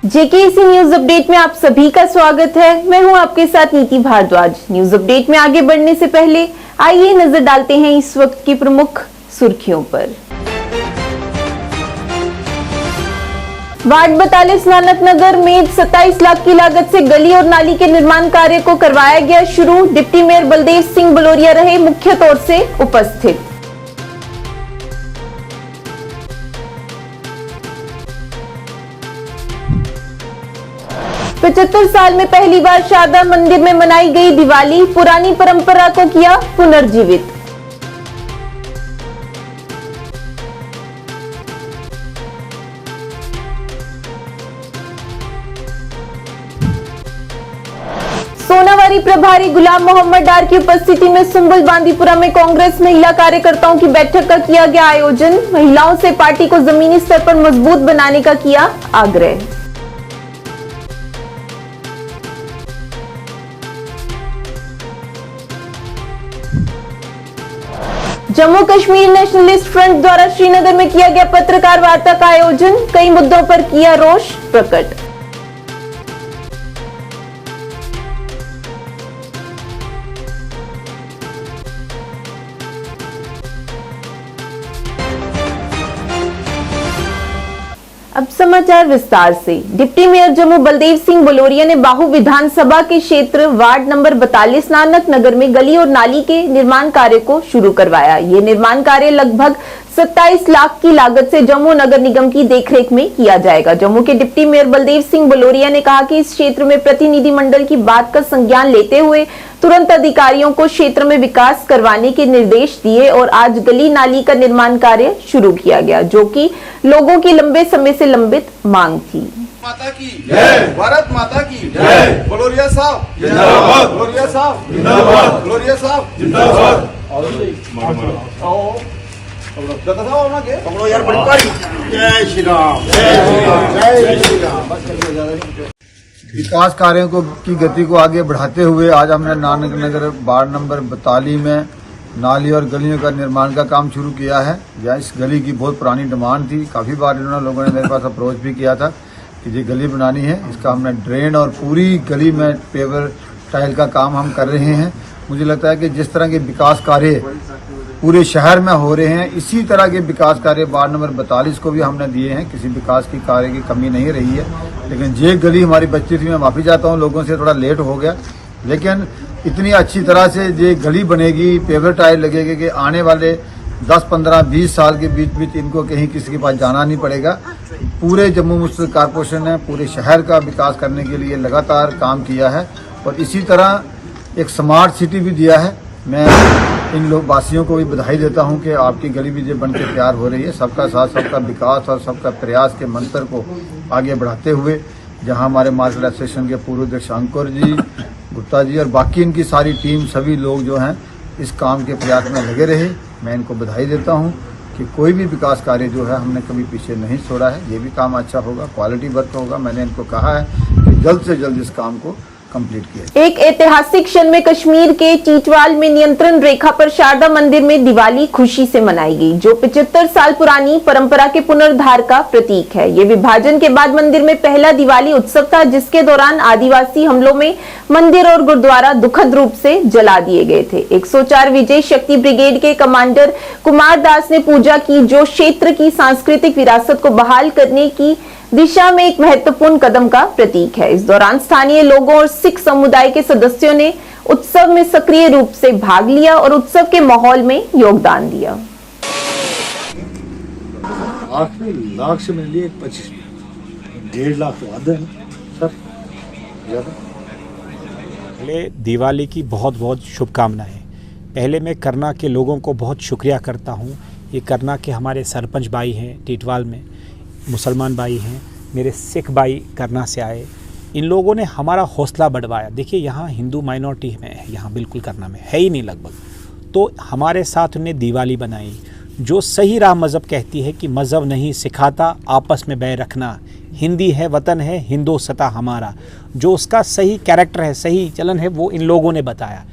JKC news update में आप सभी का स्वागत है। मैं हूं आपके साथ नीति भारद्वाज। न्यूज अपडेट में आगे बढ़ने से पहले आइए नजर डालते हैं इस वक्त की प्रमुख सुर्खियों पर। वार्ड 42 नानक नगर में 27 लाख की लागत से गली और नाली के निर्माण कार्य को करवाया गया शुरू। डिप्टी मेयर बलदेव सिंह बलोरिया रहे मुख्य तौर से उपस्थित। पचहत्तर साल में पहली बार शारदा मंदिर में मनाई गई दिवाली। पुरानी परंपरा को किया पुनर्जीवित। सोनावारी प्रभारी गुलाम मोहम्मद डार की उपस्थिति में सुंबल बांदीपुरा में कांग्रेस महिला कार्यकर्ताओं की बैठक का किया गया आयोजन। महिलाओं से पार्टी को जमीनी स्तर पर मजबूत बनाने का किया आग्रह। जम्मू कश्मीर नेशनलिस्ट फ्रंट द्वारा श्रीनगर में किया गया पत्रकार वार्ता का आयोजन। कई मुद्दों पर किया रोष प्रकट। अब समाचार विस्तार से। डिप्टी मेयर जम्मू बलदेव सिंह बलोरिया ने बाहू विधानसभा के क्षेत्र वार्ड नंबर 42 नानक नगर में गली और नाली के निर्माण कार्य को शुरू करवाया। ये निर्माण कार्य लगभग 27 लाख की लागत से जम्मू नगर निगम की देखरेख में किया जाएगा। जम्मू के डिप्टी मेयर बलदेव सिंह बलोरिया ने कहा कि इस क्षेत्र में प्रतिनिधिमंडल की बात का संज्ञान लेते हुए तुरंत अधिकारियों को क्षेत्र में विकास करवाने के निर्देश दिए और आज गली नाली का निर्माण कार्य शुरू किया गया, जो कि लोगों की लंबे समय से लंबित मांग थी। माता की जय, भारत माता की जय। बलोरिया साहब जिंदाबाद, बलोरिया साहब जिंदाबाद, बलोरिया साहब जिंदाबाद। जय श्री राम, जय श्री राम। विकास कार्यों की गति को आगे बढ़ाते हुए आज हमने नानक नगर वार्ड नंबर 42 में नाली और गलियों का निर्माण का काम शुरू किया है। यह इस गली की बहुत पुरानी डिमांड थी। काफ़ी बार इन्होंने लोगों ने मेरे पास अप्रोच भी किया था कि ये गली बनानी है। इसका हमने ड्रेन और पूरी गली में पेवर टाइल का काम हम कर रहे हैं। मुझे लगता है कि जिस तरह के विकास कार्य पूरे शहर में हो रहे हैं, इसी तरह के विकास कार्य वार्ड नंबर 42 को भी हमने दिए हैं। किसी विकास की कार्य की कमी नहीं रही है। लेकिन ये गली हमारी बच्ची थी, मैं माफ़ी चाहता हूँ, लोगों से थोड़ा लेट हो गया। लेकिन इतनी अच्छी तरह से ये गली बनेगी, पेवर टाइल लगेगी कि आने वाले 10, 15, 20 साल के बीच इनको कहीं किसी के पास जाना नहीं पड़ेगा। पूरे जम्मू मुस्लिम कॉरपोरेशन ने पूरे शहर का विकास करने के लिए लगातार काम किया है और इसी तरह एक स्मार्ट सिटी भी दिया है। मैं इन लोग वासियों को भी बधाई देता हूं कि आपकी गली भी जो बन के तैयार हो रही है। सबका साथ, सबका विकास और सबका प्रयास के मंत्र को आगे बढ़ाते हुए जहां हमारे मार्केट एसोसिएशन के पूर्व अध्यक्ष अंकुर जी, गुप्ता जी और बाकी इनकी सारी टीम, सभी लोग जो हैं इस काम के प्रयास में लगे रहे। मैं इनको बधाई देता हूं कि कोई भी विकास कार्य जो है हमने कभी पीछे नहीं छोड़ा है। ये भी काम अच्छा होगा, क्वालिटी वर्क होगा। मैंने इनको कहा है कि जल्द से जल्द इस काम को कंप्लीट किया। एक ऐतिहासिक क्षण में कश्मीर के चीचवाल में नियंत्रण रेखा पर शारदा मंदिर में दिवाली खुशी से मनाई गई, जो 75 साल पुरानी परंपरा के पुनर्धार का प्रतीक है। ये विभाजन के बाद मंदिर में पहला दिवाली उत्सव था, जिसके दौरान आदिवासी हमलों में मंदिर और गुरुद्वारा दुखद रूप से जला दिए गए थे। 104 विजय शक्ति ब्रिगेड के कमांडर कुमार दास ने पूजा की, जो क्षेत्र की सांस्कृतिक विरासत को बहाल करने की दिशा में एक महत्वपूर्ण कदम का प्रतीक है। इस दौरान स्थानीय लोगों और सिख समुदाय के सदस्यों ने उत्सव में सक्रिय रूप से भाग लिया और उत्सव के माहौल में योगदान दिया। लाख से मेरे लिए 25, 1.5 लाख तो आधा है सर, ज़्यादा। पहले दिवाली की बहुत बहुत शुभकामनाएं। पहले मैं करना के लोगों को बहुत शुक्रिया करता हूँ। ये करना के हमारे सरपंच भाई हैं टीटवाल में, मुसलमान भाई हैं, मेरे सिख भाई करना से आए। इन लोगों ने हमारा हौसला बढ़वाया। देखिए यहाँ हिंदू माइनॉरिटी में है, यहाँ बिल्कुल करना में है ही नहीं लगभग। तो हमारे साथ उन्हें दिवाली बनाई, जो सही राह मज़हब कहती है कि मज़हब नहीं सिखाता आपस में बैर रखना, हिंदी है वतन है हिंदू सता हमारा। जो उसका सही कैरेक्टर है, सही चलन है, वो इन लोगों ने बताया।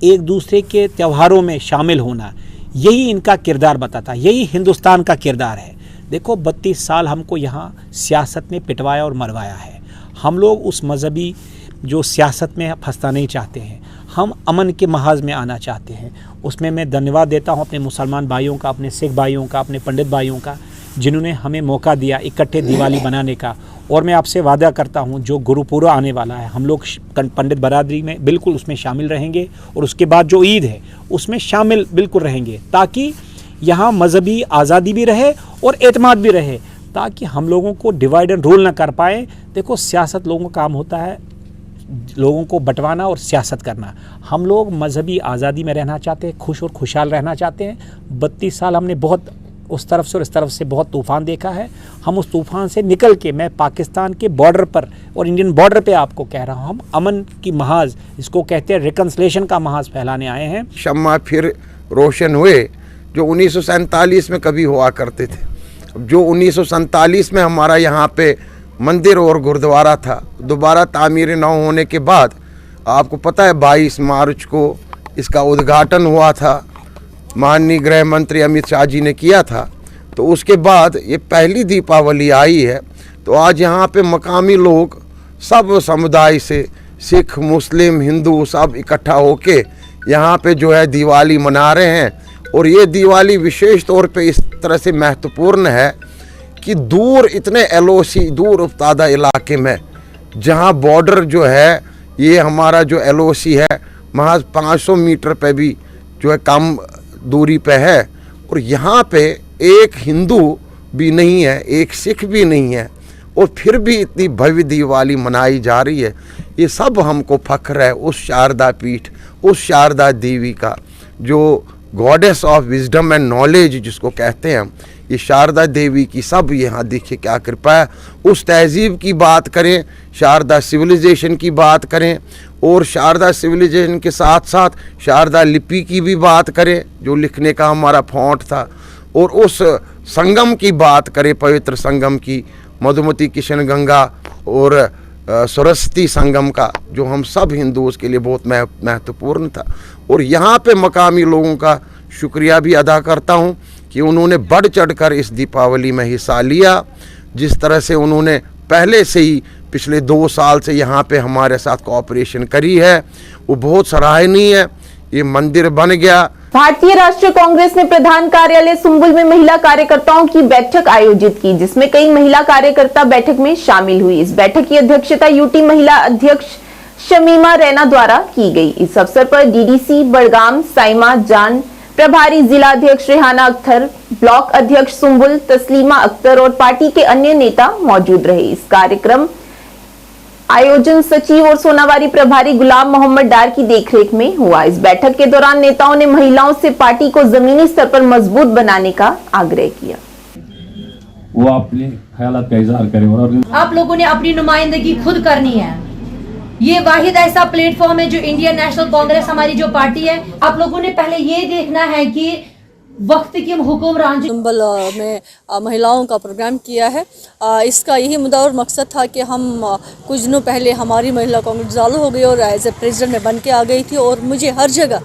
एक दूसरे के त्योहारों में शामिल होना, यही इनका किरदार बताता, यही हिंदुस्तान का किरदार है। देखो 32 साल हमको यहाँ सियासत में पिटवाया और मरवाया है। हम लोग उस मजहबी जो सियासत में फंसना नहीं चाहते हैं, हम अमन के महाज में आना चाहते हैं। उसमें मैं धन्यवाद देता हूँ अपने मुसलमान भाइयों का, अपने सिख भाइयों का, अपने पंडित भाइयों का, जिन्होंने हमें मौका दिया इकट्ठे दिवाली बनाने का। और मैं आपसे वादा करता हूँ जो गुरुपुरब आने वाला है, हम लोग पंडित बरादरी में बिल्कुल उसमें शामिल रहेंगे, और उसके बाद जो ईद है उसमें शामिल बिल्कुल रहेंगे, ताकि यहाँ मजहबी आज़ादी भी रहे और एतमाद भी रहे, ताकि हम लोगों को डिवाइड एंड रूल ना कर पाए। देखो सियासत लोगों का काम होता है लोगों को बंटवाना और सियासत करना। हम लोग मजहबी आज़ादी में रहना चाहते हैं, खुश और खुशहाल रहना चाहते हैं। 32 साल हमने बहुत उस तरफ से और इस तरफ से बहुत तूफ़ान देखा है। हम उस तूफ़ान से निकल के मैं पाकिस्तान के बॉर्डर पर और इंडियन बॉर्डर पे आपको कह रहा हूँ, हम अमन की महाज, इसको कहते हैं रिकन्सिलेशन का महाज फैलाने आए हैं। शम्मा फिर रोशन हुए जो 1947 में कभी हुआ करते थे। जो 1947 में हमारा यहाँ पे मंदिर और गुरुद्वारा था, दोबारा तामीर न होने के बाद आपको पता है 22 मार्च को इसका उद्घाटन हुआ था, माननीय गृह मंत्री अमित शाह जी ने किया था। तो उसके बाद ये पहली दीपावली आई है। तो आज यहाँ पे मकामी लोग सब समुदाय से, सिख, मुस्लिम, हिंदू सब इकट्ठा होके यहाँ पे जो है दिवाली मना रहे हैं। और ये दिवाली विशेष तौर पे इस तरह से महत्वपूर्ण है कि दूर इतने LOC दूर उफ्तादा इलाके में, जहाँ बॉर्डर जो है ये हमारा जो LOC है महज 500 मीटर पे भी जो है कम दूरी पे है, और यहाँ पे एक हिंदू भी नहीं है, एक सिख भी नहीं है, और फिर भी इतनी भव्य दिवाली मनाई जा रही है। ये सब हमको फख्र है उस शारदा पीठ, उस शारदा देवी का, जो goddess of wisdom and knowledge जिसको कहते हैं, ये शारदा देवी की सब यहाँ देखिए क्या कृपा है। उस तहजीब की बात करें, शारदा सिविलाइजेशन की बात करें, और शारदा सिविलाइजेशन के साथ साथ शारदा लिपि की भी बात करें जो लिखने का हमारा फॉन्ट था, और उस संगम की बात करें, पवित्र संगम की, मधुमती किशन गंगा और सरस्वती संगम का, जो हम सब हिंदुओं के लिए बहुत महत्वपूर्ण था। और यहाँ पे मकामी लोगों का शुक्रिया भी अदा करता हूँ कि उन्होंने बढ़ चढ़कर इस दीपावली में हिस्सा लिया। जिस तरह से उन्होंने पहले से ही पिछले 2 साल से यहाँ पे हमारे साथ कोऑपरेशन करी है, वो बहुत सराहनीय है। ये मंदिर बन गया। भारतीय राष्ट्रीय कांग्रेस ने प्रधान कार्यालय सुंबुल में महिला कार्यकर्ताओं की बैठक आयोजित की, जिसमें कई महिला कार्यकर्ता बैठक में शामिल हुई। इस बैठक की अध्यक्षता यूटी महिला अध्यक्ष शमीमा रैना द्वारा की गई। इस अवसर पर DDC बड़गाम साइमा जान, प्रभारी जिला अध्यक्ष रेहाना अख्तर, ब्लॉक अध्यक्ष सुंबुल तस्लीमा अख्तर और पार्टी के अन्य नेता मौजूद रहे। इस कार्यक्रम आयोजन सचिव और सोनावारी प्रभारी गुलाम मोहम्मद डार की देखरेख में हुआ। इस बैठक के दौरान नेताओं ने महिलाओं से पार्टी को जमीनी स्तर पर मजबूत बनाने का आग्रह किया। वो अपने ख्यालात का इजहार करें और आप लोगों ने अपनी नुमाइंदगी खुद करनी है। ये वाहिद ऐसा प्लेटफॉर्म है जो इंडियन नेशनल कांग्रेस हमारी जो पार्टी है, आप लोगों ने पहले ये देखना है कि वक्त की हुक्मरान सुंबल में महिलाओं का प्रोग्राम किया है। इसका यही मुद्दा और मकसद था कि हम कुछ दिनों पहले हमारी महिला कांग्रेस चालू हो गई और एज ए प्रेसिडेंट में बन के आ गई थी, और मुझे हर जगह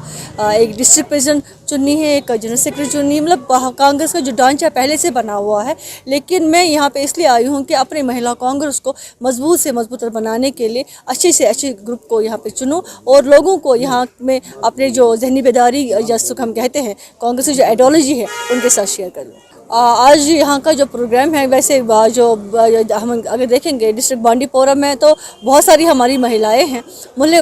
एक डिस्ट्रिक्ट प्रेसिडेंट चुननी है, एक जनरल सेक्रेटरी चुननी है। मतलब कांग्रेस का जो ढांचा पहले से बना हुआ है, लेकिन मैं यहाँ पे इसलिए आई हूँ कि अपने महिला कांग्रेस को मजबूत से मजबूत बनाने के लिए अच्छे से अच्छे ग्रुप को यहाँ पे चुनूँ और लोगों को यहाँ में अपने जो जहनी बेदारी या सुख हम कहते हैं कांग्रेस की जो आइडियोलॉजी है उनके साथ शेयर कर लूँ। आज यहाँ का जो प्रोग्राम है, वैसे जो हम अगर देखेंगे डिस्ट्रिक्ट बांडीपोरा में तो बहुत सारी हमारी महिलाएं हैं,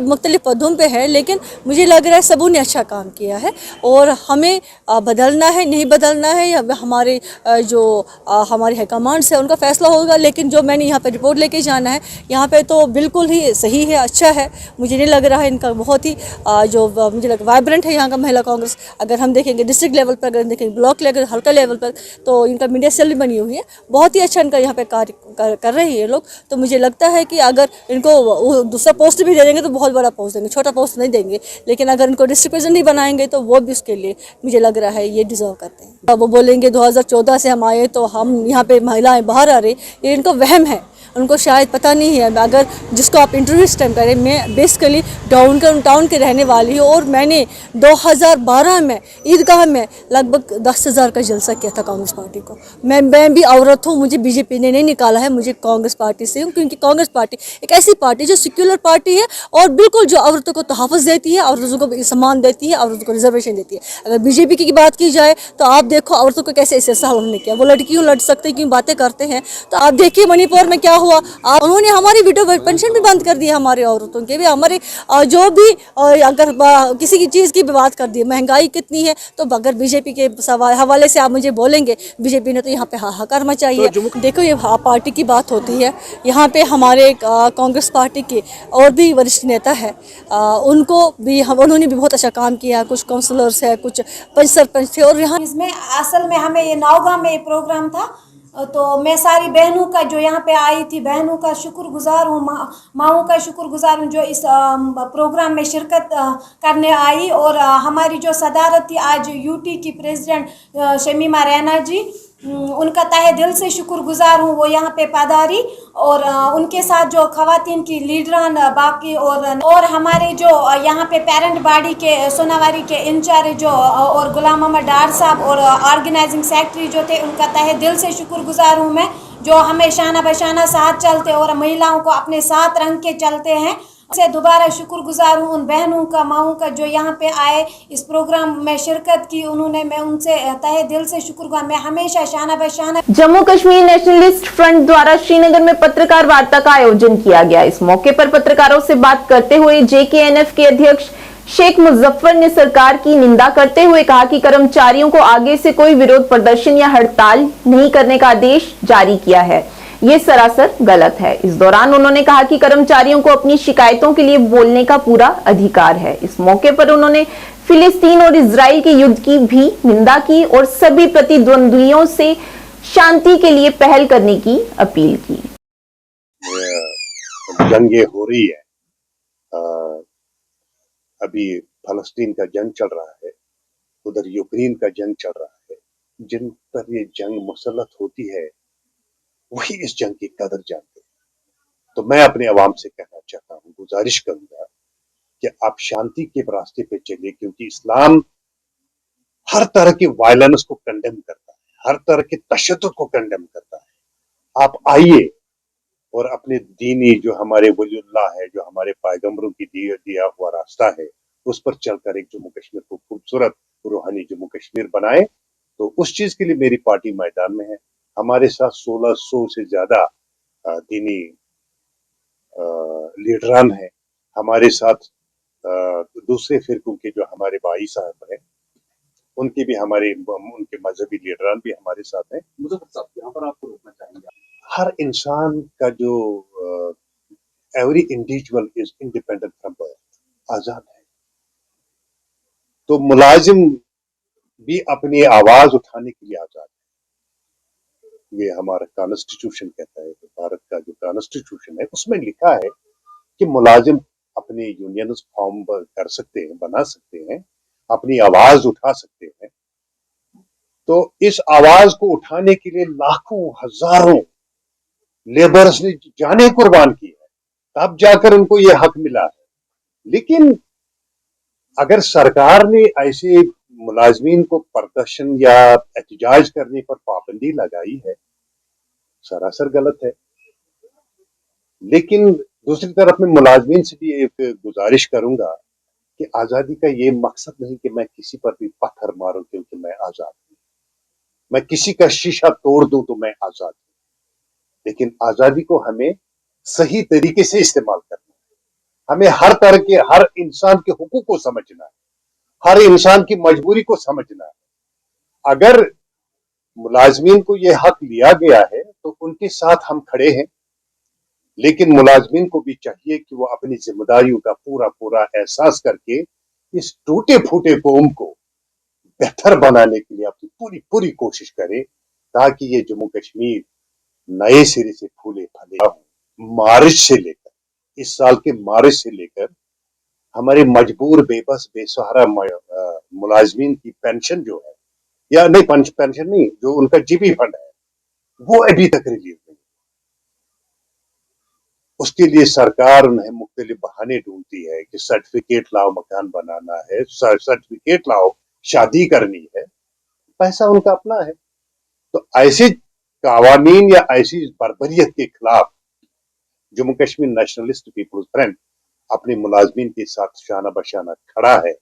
मुख्तलिफ पदों पे हैं, लेकिन मुझे लग रहा है सबों ने अच्छा काम किया है और हमें बदलना है नहीं बदलना है या हमारे जो हमारे हाईकमांड्स है उनका फैसला होगा। लेकिन जो मैंने यहाँ पे रिपोर्ट लेके जाना है यहाँ पे तो बिल्कुल ही सही है, अच्छा है। मुझे नहीं लग रहा है इनका बहुत ही जो मुझे लग वाइब्रेंट है यहाँ का महिला कांग्रेस। अगर हम देखेंगे डिस्ट्रिक्ट लेवल पर, अगर देखेंगे ब्लॉक लेवल, हल्का लेवल पर, तो इनका मीडिया सेल भी बनी हुई है, बहुत ही अच्छा इनका यहाँ पे कार्य कर रहे हैं लोग। तो मुझे लगता है कि अगर इनको दूसरा पोस्ट भी दे देंगे तो बहुत बड़ा पोस्ट देंगे, छोटा पोस्ट नहीं देंगे, लेकिन अगर इनको डिस्ट्रिक्ट प्रेसिडेंट ही बनाएंगे तो वो भी उसके लिए मुझे लग रहा है ये डिजर्व करते हैं। अब वो बोलेंगे 2014 से हम आए तो हम यहाँ पे महिलाएं बाहर आ रही, ये इनको वहम है। उनको शायद पता नहीं है। अगर जिसको आप इंटरव्यू इस टाइम करें, मैं बेसिकली टाउन के रहने वाली हूँ और मैंने 2012 में ईदगाह में लगभग 10,000 का जलसा किया था कांग्रेस पार्टी को। मैं भी औरत हूँ, मुझे बीजेपी ने नहीं निकाला है, मुझे कांग्रेस पार्टी से हूँ, क्योंकि कांग्रेस पार्टी एक ऐसी पार्टी जो सेक्युलर पार्टी है और बिल्कुल जो औरतों को तहफ़्फ़ुज़ देती है, औरतों को सम्मान देती है, औरतों को रिजर्वेशन देती है। अगर बीजेपी की बात की जाए तो आप देखो औरतों को कैसे इस साल उन्होंने किया, वो लड़कियों लड़ सकते क्यों बातें करते हैं। तो आप देखिए मणिपुर में क्या हुआ, उन्होंने हमारी विडो पेंशन भी बंद कर दी है, हमारे औरतों के भी, हमारे जो भी अगर किसी की चीज़ की भी बात कर दी, महंगाई कितनी है। तो अगर बीजेपी के हवाले से आप मुझे बोलेंगे, बीजेपी ने तो यहाँ पे हाहाकार मचाई है। देखो ये पार्टी की बात होती है, यहाँ पे हमारे कांग्रेस पार्टी के और भी वरिष्ठ नेता है, उनको भी उन्होंने भी बहुत अच्छा काम किया। कुछ काउंसलर्स है, कुछ पंच सरपंच थे। और यहाँ इसमें असल में हमें ये नौगांव में प्रोग्राम था, तो मैं सारी बहनों का जो यहाँ पे आई थी, बहनों का शुक्रगुजार हूँ, माओं का शुक्रगुजार हूँ जो इस प्रोग्राम में शिरकत करने आई। और हमारी जो सदारत थी आज यूटी की प्रेसिडेंट शमीमा रैना जी, उनका तहे दिल से शुक्रगुजार हूँ, वो यहाँ पे पधारी। और उनके साथ जो खवातीन की लीडरान बाकी और हमारे जो यहाँ पे पेरेंट बॉडी के सोनावारी के इंचार्ज जो और गुलाम मोहम्मद डार साहब और ऑर्गेनाइजिंग सेक्रेटरी जो थे, उनका तहे दिल से शुक्रगुजार हूँ मैं, जो हमें शाना बशाना साथ चलते और महिलाओं को अपने साथ रंग के चलते हैं। से दोबारा शुक्रगुजार हूँ उन बहनों का, माओं का जो यहाँ पे आए, इस प्रोग्राम में शिरकत की उन्होंने, मैं उनसे तहे दिल से शुक्रगुजार। मैं हमेशा शाना बशाना। जम्मू कश्मीर नेशनलिस्ट फ्रंट द्वारा श्रीनगर में पत्रकार वार्ता का आयोजन किया गया। इस मौके पर पत्रकारों से बात करते हुए JKNF के अध्यक्ष शेख मुजफ्फर ने सरकार की निंदा करते हुए कहा कि कर्मचारियों को आगे से कोई विरोध प्रदर्शन या हड़ताल नहीं करने का आदेश जारी किया है, ये सरासर गलत है। इस दौरान उन्होंने कहा कि कर्मचारियों को अपनी शिकायतों के लिए बोलने का पूरा अधिकार है। इस मौके पर उन्होंने फिलिस्तीन और इजराइल के युद्ध की भी निंदा की और सभी प्रतिद्वंद्वियों से शांति के लिए पहल करने की अपील की। जंगे हो रही है, अभी फलस्तीन का जंग चल रहा है, उधर यूक्रेन का जंग चल रहा है। जिन पर ये जंग मुसल्लत होती है वही इस जंग की कदर जानते हैं। तो मैं अपने अवाम से कहना चाहता हूँ, गुजारिश करूंगा कि आप शांति के रास्ते पे चलिए, क्योंकि इस्लाम हर तरह की वायलेंस को कंडेम करता है, हर तरह के तशद्दुद को कंडेम करता है। आप आइए और अपने दीनी जो हमारे वलीउल्लाह है, जो हमारे पैगंबरों की दिया हुआ रास्ता है, उस पर चलकर एक जम्मू कश्मीर को खूबसूरत रूहानी जम्मू कश्मीर बनाए। तो उस चीज के लिए मेरी पार्टी मैदान में है। हमारे साथ 1600 से ज्यादा दीनी लीडरान हैं, हमारे साथ दूसरे फिरकों के जो हमारे भाई साहब हैं, उनके भी उनके मजहबी लीडरान भी हमारे साथ हैं। मुजफ्फर साहब, यहाँ पर आपको रोकना चाहेंगे। हर इंसान का जो every individual is independent from birth, आजाद है। तो मुलाजिम भी अपनी आवाज उठाने के लिए आजाद है। ये हमारा कॉन्स्टिट्यूशन कहता है, भारत का जो कॉन्स्टिट्यूशन है उसमें लिखा है कि मुलाजिम अपने यूनियंस फॉर्म कर सकते हैं, बना सकते हैं, अपनी आवाज उठा सकते हैं। तो इस आवाज को उठाने के लिए लाखों हजारों लेबर्स ने जाने कुर्बान की है, तब जाकर उनको ये हक मिला है। लेकिन अगर सरकार ने ऐसे मुलाजमीन को प्रदर्शन या एहतजाज करने पर पाबंदी लगाई है, सरासर गलत है। लेकिन दूसरी तरफ मैं मुलाजमीन से भी एक गुजारिश करूंगा कि आजादी का ये मकसद नहीं कि मैं किसी पर भी पत्थर मारूं क्योंकि मैं आजाद हूं, मैं किसी का शीशा तोड़ दूं तो मैं आजाद हूं। लेकिन आजादी को हमें सही तरीके से इस्तेमाल करना है। हमें हर तरह के, हर इंसान के हुकूक को समझना है, हर इंसान की मजबूरी को समझना है। अगर मुलाजमीन को यह हक लिया गया है तो उनके साथ हम खड़े हैं, लेकिन मुलाजमीन को भी चाहिए कि वो अपनी जिम्मेदारियों का पूरा पूरा एहसास करके इस टूटे फूटे कौम को बेहतर बनाने के लिए अपनी पूरी पूरी कोशिश करें, ताकि ये जम्मू कश्मीर नए सिरे से फूले फले। मार्च से लेकर, इस साल के मार्च से लेकर हमारे मजबूर बेबस बेसहारा मुलाजमीन की पेंशन जो है, या नहीं पेंशन नहीं, जो उनका जीपी फंड है, वो अभी तक रिलीज नहीं। उसके लिए सरकार ने मुख्तलिफ बहाने ढूंढती है कि सर्टिफिकेट लाओ, मकान बनाना है, सर्टिफिकेट लाओ, शादी करनी है, पैसा उनका अपना है। तो ऐसे कावानीन या ऐसी बर्बरियत के खिलाफ Jammu Kashmir nationalist people's front अपने मुलाजमीन के साथ शाना बशाना खड़ा है।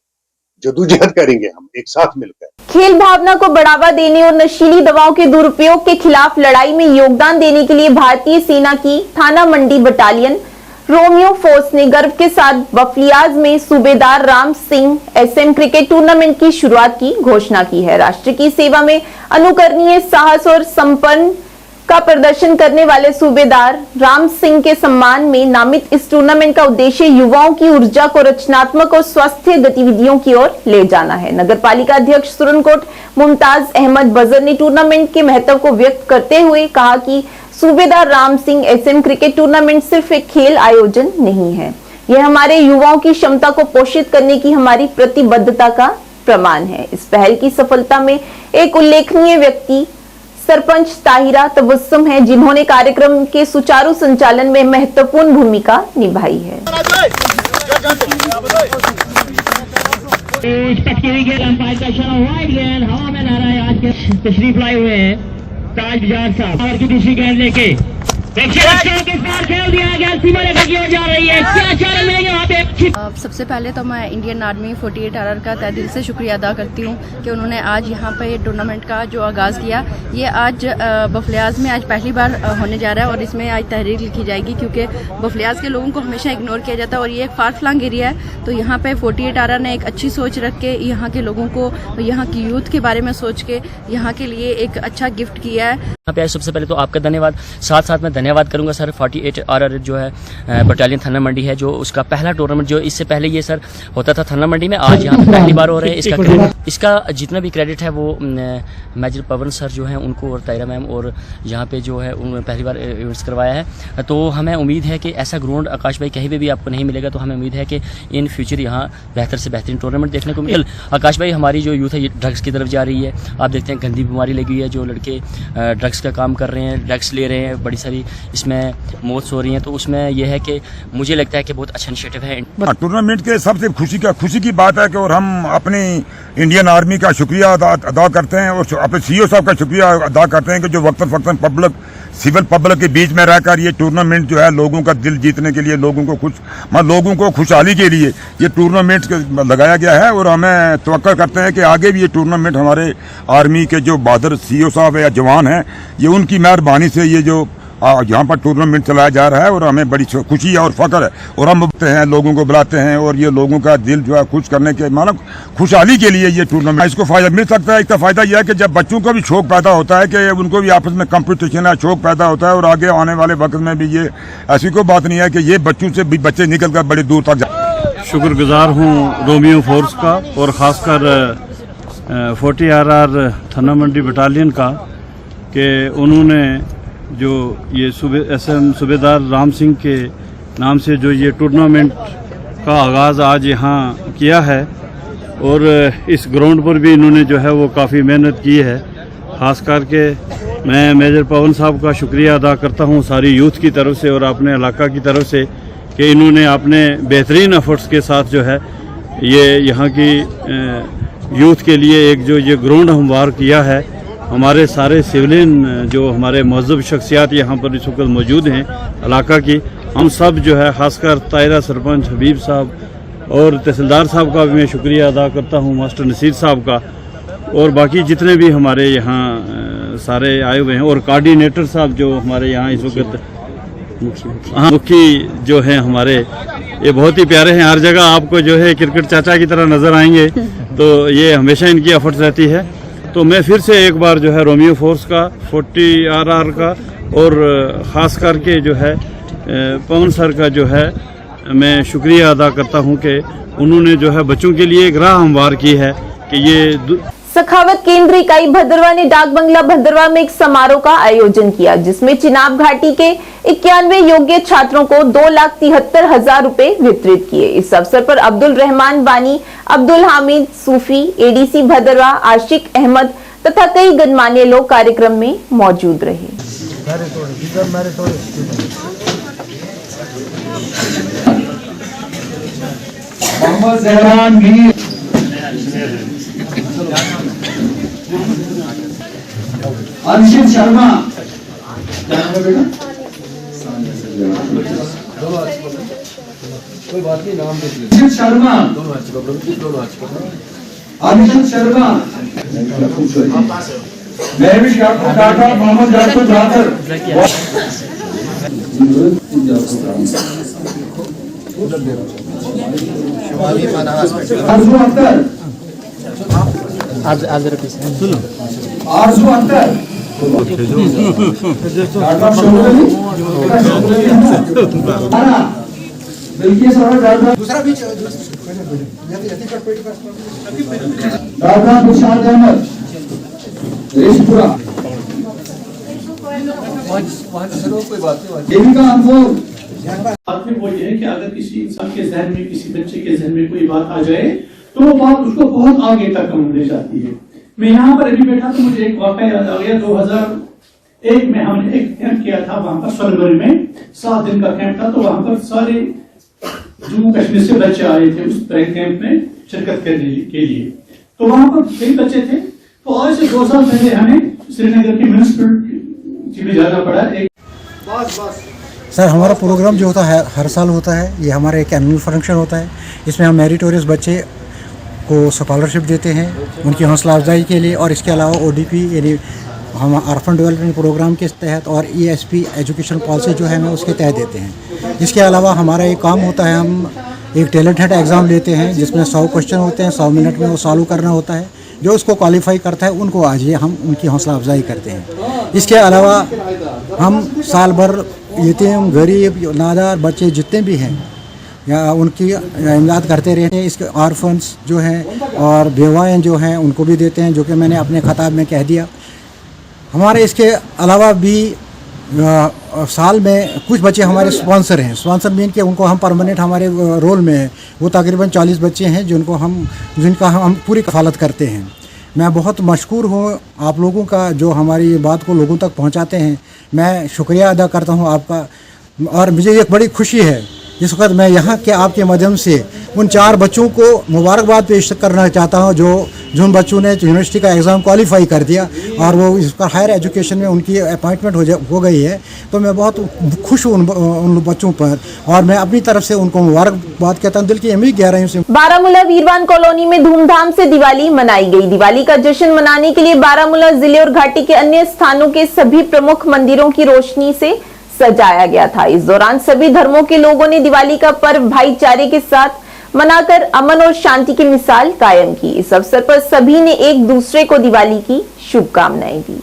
जदोजहद करेंगे हम एक साथ मिलकर। खेल भावना को बढ़ावा देने और नशीली दवाओं के दुरुपयोग के खिलाफ लड़ाई में योगदान देने के लिए भारतीय सेना की थाना मंडी बटालियन रोमियो फोर्स ने गर्व के साथ बफलियाज में सूबेदार Ram Singh SM cricket tournament की शुरुआत की घोषणा की है। राष्ट्र की सेवा में अनुकरणीय साहस और संपन्न का प्रदर्शन करने वाले सूबेदार राम सिंह के सम्मान में नामित इस टूर्नामेंट का उद्देश्य युवाओं की ऊर्जा को रचनात्मक और स्वस्थ गतिविधियों की ओर ले जाना है। नगर पालिका अध्यक्ष सुरनकोट मुमताज अहमद बजर ने टूर्नामेंट के महत्व को व्यक्त करते हुए कहा कि सूबेदार Ram Singh SM cricket tournament सिर्फ एक खेल आयोजन नहीं है, यह हमारे युवाओं की क्षमता को पोषित करने की हमारी प्रतिबद्धता का प्रमाण है। इस पहल की सफलता में एक उल्लेखनीय व्यक्ति सरपंच ताहिरा तबस्सुम है, जिन्होंने कार्यक्रम के सुचारू संचालन में महत्वपूर्ण भूमिका निभाई है। तशरीफ लाए हुए हैं ताज बाजार साहब और की दूसरी गेंद लेके खेल दिया गया, सीमा रेखा की ओर जा रही है। क्या चल रहा है यहाँ पे? सबसे पहले तो मैं इंडियन आर्मी 48 RR का तहे दिल से शुक्रिया अदा करती हूँ कि उन्होंने आज यहाँ पे टूर्नामेंट का जो आगाज़ किया। ये आज बफलियाज में आज पहली बार होने जा रहा है और इसमें आज तहरीर लिखी जाएगी, क्योंकि बफलियाज के लोगों को हमेशा इग्नोर किया जाता है और ये एक फार फ्लंग एरिया है। तो यहाँ पे 48 RR ने एक अच्छी सोच रख के यहाँ के लोगों को, यहाँ की यूथ के बारे में सोच के यहाँ के लिए एक अच्छा गिफ्ट किया है। यहाँ पे सबसे पहले तो आपका धन्यवाद, साथ साथ मैं धन्यवाद करूंगा सर 48 RR जो है बटालियन थाना मंडी है, जो उसका पहला टूर्नामेंट, जो इससे पहले ये सर होता था थाना मंडी में, आज यहाँ पे पहली बार हो रहा है। इसका जितना भी क्रेडिट है वो मेजर पवन सर जो है उनको और तायरा मैम और यहाँ पे जो है उन्होंने पहली बार इवेंट्स करवाया है। तो हमें उम्मीद है कि ऐसा ग्राउंड आकाश भाई कहीं पे भी आपको नहीं मिलेगा, तो हमें उम्मीद है कि इन फ्यूचर यहाँ बेहतर से बेहतरीन टूर्नामेंट देखने को मिले। आकाश भाई हमारी जो यूथ है ये ड्रग्स की तरफ जा रही है, आप देखते हैं गंदी बीमारी लगी है, जो लड़के ड्रग्स का काम कर रहे हैं, ड्रग्स ले रहे हैं, बड़ी सारी इसमें मौत हो रही हैं। तो उसमें यह है कि मुझे लगता है कि बहुत अच्छा इनिशिएटिव है। टूर्नामेंट के सबसे खुशी की बात है कि और हम अपनी इंडियन आर्मी का शुक्रिया अदा करते हैं और अपने CEO साहब का शुक्रिया अदा करते हैं कि जो वक्तन पब्लिक सिविल पब्लिक के बीच में रहकर ये टूर्नामेंट जो है लोगों का दिल जीतने के लिए, लोगों को खुशहाली के लिए ये टूर्नामेंट लगाया गया है। और हमें तवक्कुल करते हैं कि आगे भी ये टूर्नामेंट हमारे आर्मी के जो बहादुर CEO साहब या जवान हैं, ये उनकी मेहरबानी से ये जो यहाँ पर टूर्नामेंट चलाया जा रहा है और हमें बड़ी खुशी है और फख्र है। और हम लोगों को बुलाते हैं और ये लोगों का दिल जो है खुश करने के मानो खुशहाली के लिए ये टूर्नामेंट, इसको फायदा मिल सकता है। इसका फायदा यह है कि जब बच्चों का भी शौक पैदा होता है कि उनको भी आपस में कंपटीशन है, शौक पैदा होता है और आगे आने वाले वक्त में भी ये ऐसी कोई बात नहीं है कि ये बच्चों से भी बच्चे निकल कर बड़ी दूर तक जाए। शुक्रगुजार हूँ रोमियो फोर्स का और ख़ासकर 40 RR थाना मंडी बटालियन का कि उन्होंने जो ये SM सूबेदार राम सिंह के नाम से जो ये टूर्नामेंट का आगाज़ आज यहाँ किया है और इस ग्राउंड पर भी इन्होंने जो है वो काफ़ी मेहनत की है। ख़ास करके मैं मेजर पवन साहब का शुक्रिया अदा करता हूँ सारी यूथ की तरफ से और अपने इलाका की तरफ से कि इन्होंने अपने बेहतरीन एफर्ट्स के साथ जो है ये यहाँ की यूथ के लिए एक जो ये ग्राउंड हमवार किया है। हमारे सारे सिविलियन जो हमारे महज़ब शख्सियात यहाँ पर इस वक्त मौजूद हैं इलाका की, हम सब जो है ख़ासकर तायरा सरपंच हबीब साहब और तहसीलदार साहब का भी मैं शुक्रिया अदा करता हूँ, मास्टर नसीर साहब का और बाकी जितने भी हमारे यहाँ सारे आए हुए हैं और कोऑर्डिनेटर साहब जो हमारे यहाँ इस वक्त मुखी जो हैं हमारे, ये बहुत ही प्यारे हैं। हर जगह आपको जो है क्रिकेट चाचा की तरह नज़र आएंगे, तो ये हमेशा इनकी एफर्ट्स रहती है। तो मैं फिर से एक बार जो है रोमियो फोर्स का 40 RR का और ख़ास करके जो है पवन सर का जो है मैं शुक्रिया अदा करता हूं कि उन्होंने जो है बच्चों के लिए एक राह हमवार की है कि ये सखावत केंद्र इकाई भद्रवा ने डाक बंगला भद्रवा में एक समारोह का आयोजन किया, जिसमें चिनाब घाटी के 91 योग्य छात्रों को 2,73,000 रुपए वितरित किए। इस अवसर पर अब्दुल रहमान बानी, अब्दुल हामिद सूफी, ADC भद्रवा आशिक अहमद तथा कई गणमान्य लोग कार्यक्रम में मौजूद रहे। मोहम्मद जहरान मीर, अंशित शर्मा, कोई बात नहीं, नाम देख अंशित शर्मा, अंशित शर्मा, महविश याकूब डाटा, मोहम्मद याकूब जाफर, आरजू अख्तर, आरजू अख्तर, डाटा शोभली, बिल्किस और डाटा दूसरा भी डाटा मुशाद अहमद, रेशपुरा, कोई बात नहीं। देविका अनमोल। बात में वो ये है कि अगर किसी इंसान के जहन में, किसी बच्चे के जहन में कोई बात आ जाए तो वो बात उसको बहुत आगे तक ले जाती है। मैं यहाँ पर अभी बैठा तो मुझे एक वाक़या याद आ गया। 2001 में हमने एक कैंप किया था वहां पर सोनभद्र में, 7 दिन का कैंप था। तो वहां पर सारे जम्मू कश्मीर से बच्चे आए थे उस कैंप में शिरकत करने के लिए। तो वहां पर कई बच्चे थे। तो आज से 2 साल पहले हमें श्रीनगर की म्यूनिसिपल में जाना पड़ा। सर, हमारा प्रोग्राम जो होता है हर साल होता है। ये हमारा एक एनुअल फंक्शन होता है। इसमें हम मेरिटोरियस बच्चे को स्कॉलरशिप देते हैं उनकी हौसला अफजाई के लिए। और इसके अलावा ODP यानी हम अर्बन डेवलपमेंट प्रोग्राम के तहत और ESP एजुकेशन पॉलिसी जो है हमें उसके तहत देते हैं। इसके अलावा हमारा एक काम होता है, हम एक टैलेंट हंट एग्ज़ाम लेते हैं जिसमें 100 क्वेश्चन होते हैं, 100 मिनट में वो सॉल्व करना होता है। जो उसको क्वालिफाई करता है उनको आज ये हम उनकी हौसला अफजाई करते हैं। इसके अलावा हम साल भर यतीम, गरीब, नादार बच्चे जितने भी हैं या उनकी इमदाद करते रहते हैं। इसके ऑर्फन्स जो हैं और बेवाएँ जो हैं उनको भी देते हैं, जो कि मैंने अपने खताब में कह दिया। हमारे इसके अलावा भी साल में कुछ बच्चे हमारे स्पॉन्सर हैं। स्पॉन्सर मीन के उनको हम परमानेंट हमारे रोल में है। वो तकरीबन 40 बच्चे हैं जिनका हम पूरी कफालत करते हैं। मैं बहुत मशकूर हूँ आप लोगों का जो हमारी बात को लोगों तक पहुँचाते हैं। मैं शुक्रिया अदा करता हूँ आपका। और मुझे एक बड़ी खुशी है इस वक्त मैं यहाँ के आपके माध्यम से उन 4 बच्चों को मुबारकबाद पेश करना चाहता हूँ जिन बच्चों ने यूनिवर्सिटी का एग्ज़ाम क्वालिफाई कर दिया और वो इस पर हायर एजुकेशन में उनकी अपॉइंटमेंट हो गई है। तो मैं बहुत खुश हूँ उन बच्चों पर और मैं अपनी तरफ से उनको मुबारकबाद कहता हूँ, दिल की अमीर गहराइयों से। बारामूला वीरवान कॉलोनी में धूमधाम से दिवाली मनाई गई। दिवाली का जश्न मनाने के लिए बारामूला जिले और घाटी के अन्य स्थानों के सभी प्रमुख मंदिरों की रोशनी से सजाया गया था। इस दौरान सभी धर्मों के लोगों ने दिवाली का पर्व भाईचारे के साथ मनाकर अमन और शांति की मिसाल कायम की। इस अवसर पर सभी ने एक दूसरे को दिवाली की शुभकामनाएं दी।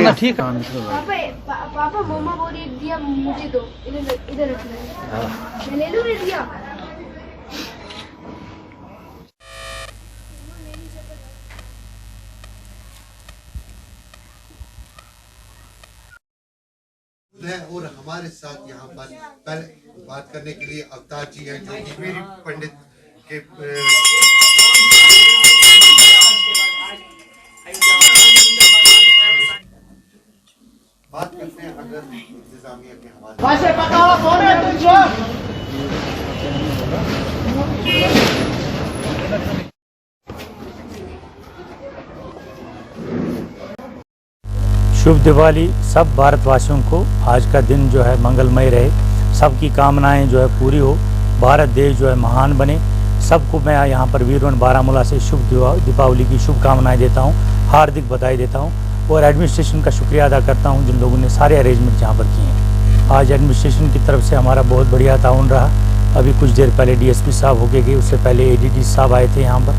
ना ठीक है। पापा मम्मा वो रेट दिया मुझे दो, इधर रखना है। मैं ले लूं रेट दिया। है और हमारे साथ यहाँ पर पहले बात करने के लिए अवतार जी हैं जो कि मेरी पंडित के बात करते हैं अगर इंतजामिया के हवाले शुभ दिवाली सब भारतवासियों को। आज का दिन जो है मंगलमय रहे, सबकी कामनाएं जो है पूरी हो, भारत देश जो है महान बने। सबको मैं यहाँ पर वीरवन बारामूला से शुभ दीपावली की शुभकामनाएं देता हूँ, हार्दिक बधाई देता हूँ और एडमिनिस्ट्रेशन का शुक्रिया अदा करता हूँ जिन लोगों ने सारे अरेंजमेंट यहाँ पर किए हैं। आज एडमिनिस्ट्रेशन की तरफ से हमारा बहुत बढ़िया ताउन रहा। अभी कुछ देर पहले DSP साहब होके गए, उससे पहले ADD साहब आए थे यहाँ पर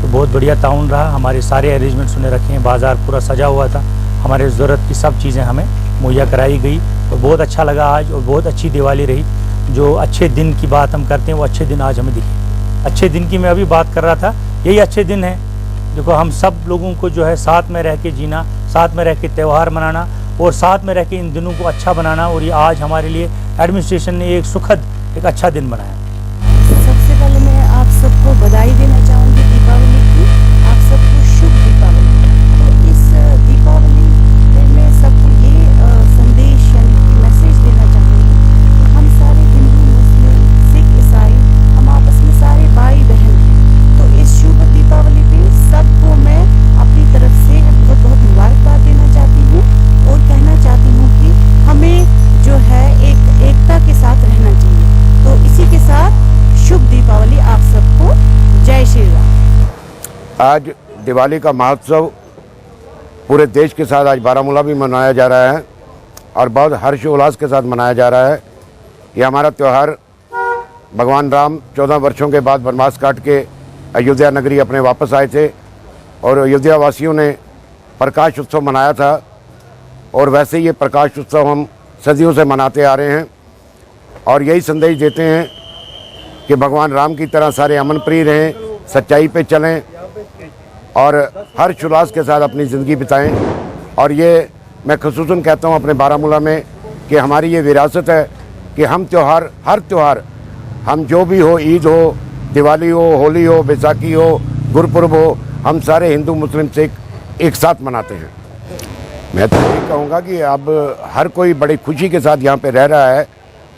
तो बहुत बढ़िया ताउन रहा। हमारे सारे अरेंजमेंट्स उन्हें रखे हैं, बाज़ार पूरा सजा हुआ था, हमारे ज़रूरत की सब चीज़ें हमें मुहैया कराई गई। तो बहुत अच्छा लगा आज, और बहुत अच्छी दिवाली रही। जो अच्छे दिन की बात हम करते हैं वो अच्छे दिन आज हमें दिखे। अच्छे दिन की मैं अभी बात कर रहा था, यही अच्छे दिन है। देखो हम सब लोगों को जो है साथ में रह के जीना, साथ में रह के त्यौहार मनाना और साथ में रह के इन दिनों को अच्छा बनाना, और ये आज हमारे लिए एडमिनिस्ट्रेशन ने एक सुखद एक अच्छा दिन बनाया। सबसे पहले मैं आप सबको बधाई देना चाहूँगी दीपावली की। आप सबको शुभ दीपावली। तो इस दीपावली पे मैं सबको ये संदेश यानी कि मैसेज देना चाहूँगी कि हम सारे हिंदू, मुस्लिम, सिख, ईसाई, हम आपस में सारे भाई बहन हैं। तो इस शुभ दीपावली पे सबको मैं अपनी तरफ से बहुत बहुत मुबारकबाद देना चाहती हूँ और कहना चाहती हूँ कि हमें जो है एकता के साथ रहना चाहिए। तो इसी के साथ शुभ दीपावली आप सबको। जय श्री राम। आज दिवाली का महोत्सव पूरे देश के साथ आज बारामूला भी मनाया जा रहा है और बहुत हर्षोल्लास के साथ मनाया जा रहा है। ये हमारा त्यौहार भगवान राम 14 वर्षों के बाद वनवास काट के अयोध्या नगरी अपने वापस आए थे और अयोध्या वासियों ने प्रकाश उत्सव मनाया था, और वैसे ये प्रकाश उत्सव हम सदियों से मनाते आ रहे हैं और यही संदेश देते हैं कि भगवान राम की तरह सारे अमन प्रिय रहें, सच्चाई पे चलें और हर्षोल्लास के साथ अपनी ज़िंदगी बिताएं। और ये मैं ख़ुसूसन कहता हूँ अपने बारामूला में कि हमारी ये विरासत है कि हम त्यौहार, हर त्यौहार, हम जो भी हो, ईद हो, दिवाली हो, होली हो, बैसाखी हो, गुरपुरब हो, हम सारे हिंदू मुस्लिम सिख एक साथ मनाते हैं। मैं तो यही कहूँगा कि अब हर कोई बड़ी खुशी के साथ यहाँ पे रह रहा है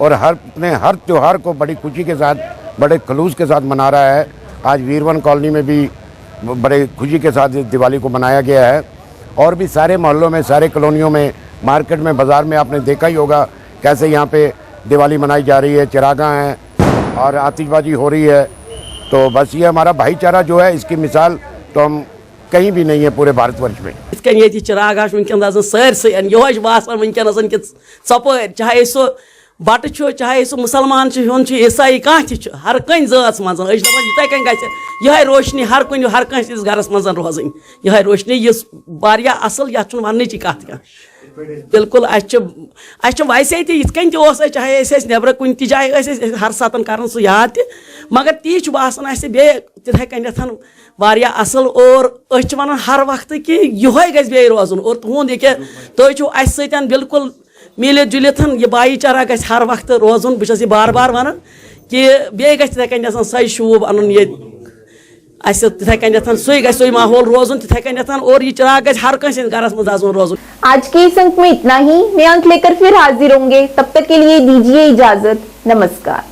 और अपने हर त्यौहार को बड़ी खुशी के साथ, बड़े खलूस के साथ मना रहा है। आज वीरवन कॉलोनी में भी बड़े खुशी के साथ दिवाली को मनाया गया है और भी सारे मोहल्लों में, सारे कॉलोनियों में, मार्केट में, बाज़ार में आपने देखा ही होगा कैसे यहाँ पे दिवाली मनाई जा रही है। चिरागा हैं और आतिशबाजी हो रही है। तो बस ये हमारा भाईचारा जो है, इसकी मिसाल तो हम कहीं भी नहीं है पूरे भारतवर्ष में। चिरागा सपर चाहे सो बट चाहे सो मुसलमान ईसाई कह हर कन जात मज दपान कन गह रोशनी हर कुन हर कंस घरस मज रोजन यह रोशनी यह असल ये वन कत क्या बिल्कुल वैसे तन चाहे नबर कुन जाए हर सातन कर सह याद मगर ती बासान तिथे कन असल और वन हर वक्त कि यह गे रोजन और तुंद यह तुम अस बिल्कुल मिलित जुलित यह भाईचारा गि हर वक्त रोजन बहुत बार बार वन कि बे तिथे कन सही शूब अन ये तिथे कन सही माहौल रोजन तिथे कन और यह चिराग गि हर कंस घरस मज रोजन। आज के इस अंक में इतना ही। मैं अंक लेकर फिर हाजिर होंगे, तब तक के लिए दीजिए इजाजत। नमस्कार।